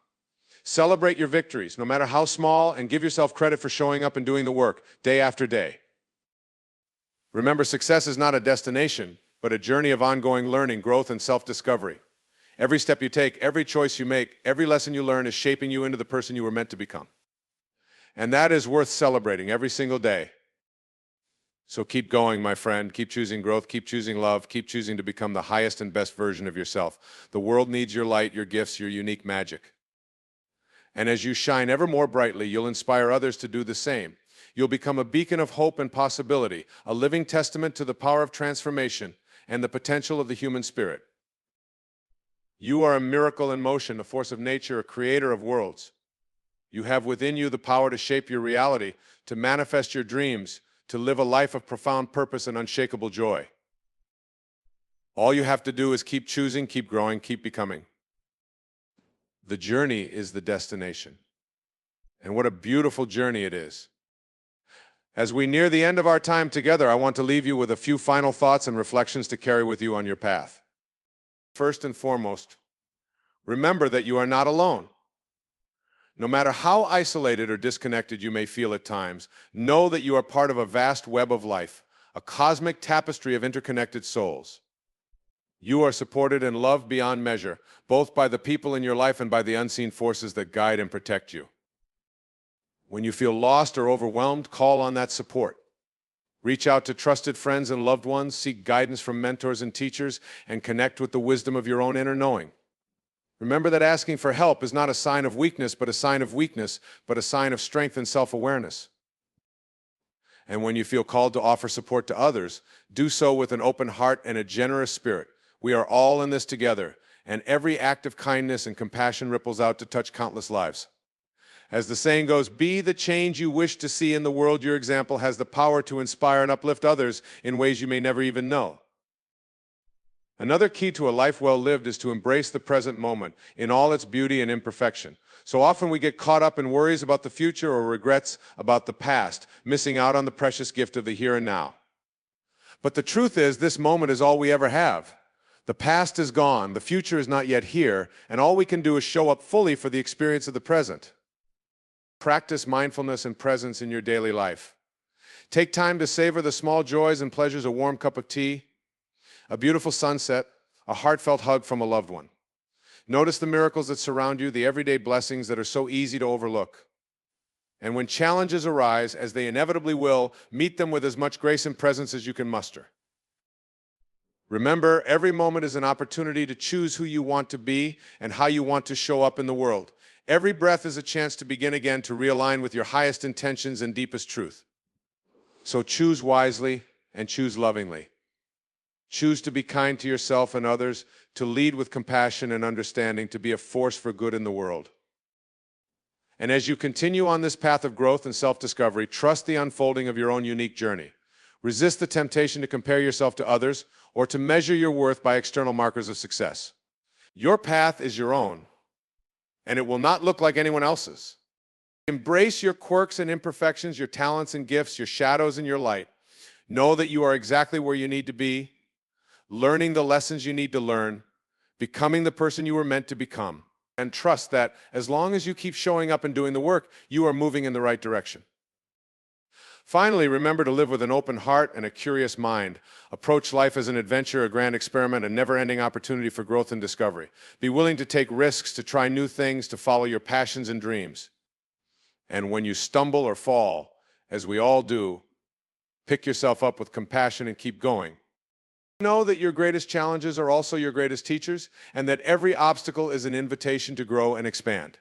Speaker 1: Celebrate your victories, no matter how small, and give yourself credit for showing up and doing the work day after day. Remember, success is not a destination, but a journey of ongoing learning, growth, and self-discovery. Every step you take, every choice you make, every lesson you learn is shaping you into the person you were meant to become. And that is worth celebrating every single day. So keep going, my friend. Keep choosing growth, keep choosing love, keep choosing to become the highest and best version of yourself. The world needs your light, your gifts, your unique magic. And as you shine ever more brightly, you'll inspire others to do the same. You'll become a beacon of hope and possibility, a living testament to the power of transformation and the potential of the human spirit. You are a miracle in motion, a force of nature, a creator of worlds. You have within you the power to shape your reality, to manifest your dreams, to live a life of profound purpose and unshakable joy. All you have to do is keep choosing, keep growing, keep becoming. The journey is the destination. And what a beautiful journey it is. As we near the end of our time together, I want to leave you with a few final thoughts and reflections to carry with you on your path. First and foremost, remember that you are not alone. No matter how isolated or disconnected you may feel at times, know that you are part of a vast web of life, a cosmic tapestry of interconnected souls. You are supported and loved beyond measure, both by the people in your life and by the unseen forces that guide and protect you. When you feel lost or overwhelmed, call on that support. Reach out to trusted friends and loved ones, seek guidance from mentors and teachers, and connect with the wisdom of your own inner knowing. Remember that asking for help is not a sign of weakness, but a sign of strength and self-awareness. And when you feel called to offer support to others, do so with an open heart and a generous spirit. We are all in this together, and every act of kindness and compassion ripples out to touch countless lives. As the saying goes, be the change you wish to see in the world. Your example has the power to inspire and uplift others in ways you may never even know. Another key to a life well lived is to embrace the present moment in all its beauty and imperfection. So often we get caught up in worries about the future or regrets about the past, missing out on the precious gift of the here and now. But the truth is, this moment is all we ever have. The past is gone, the future is not yet here, and all we can do is show up fully for the experience of the present. Practice mindfulness and presence in your daily life. Take time to savor the small joys and pleasures: a warm cup of tea, a beautiful sunset, a heartfelt hug from a loved one. Notice the miracles that surround you, the everyday blessings that are so easy to overlook. And when challenges arise, as they inevitably will, meet them with as much grace and presence as you can muster. Remember, every moment is an opportunity to choose who you want to be and how you want to show up in the world. Every breath is a chance to begin again, to realign with your highest intentions and deepest truth. So choose wisely and choose lovingly. Choose to be kind to yourself and others, to lead with compassion and understanding, to be a force for good in the world. And as you continue on this path of growth and self-discovery, trust the unfolding of your own unique journey. Resist the temptation to compare yourself to others or to measure your worth by external markers of success. Your path is your own, and it will not look like anyone else's. Embrace your quirks and imperfections, your talents and gifts, your shadows and your light. Know that you are exactly where you need to be, learning the lessons you need to learn, becoming the person you were meant to become, and trust that as long as you keep showing up and doing the work, you are moving in the right direction. Finally, remember to live with an open heart and a curious mind. Approach life as an adventure, a grand experiment, a never-ending opportunity for growth and discovery. Be willing to take risks, to try new things, to follow your passions and dreams. And when you stumble or fall, as we all do, pick yourself up with compassion and keep going. Know that your greatest challenges are also your greatest teachers, and that every obstacle is an invitation to grow and expand.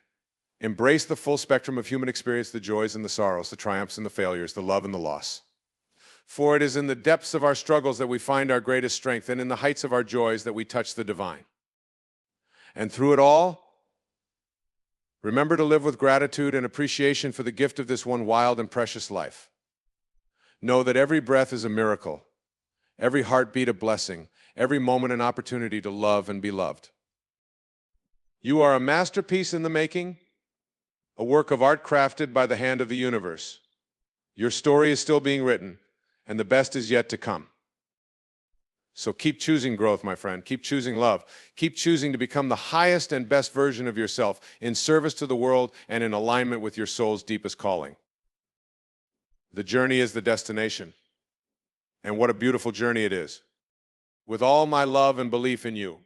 Speaker 1: Embrace the full spectrum of human experience, the joys and the sorrows, the triumphs and the failures, the love and the loss. For it is in the depths of our struggles that we find our greatest strength, and in the heights of our joys that we touch the divine. And through it all, remember to live with gratitude and appreciation for the gift of this one wild and precious life. Know that every breath is a miracle, every heartbeat a blessing, every moment an opportunity to love and be loved. You are a masterpiece in the making, a work of art crafted by the hand of the universe. Your story is still being written, and the best is yet to come. So keep choosing growth, my friend. Keep choosing love. Keep choosing to become the highest and best version of yourself, in service to the world and in alignment with your soul's deepest calling. The journey is the destination. And what a beautiful journey it is. With all my love and belief in you,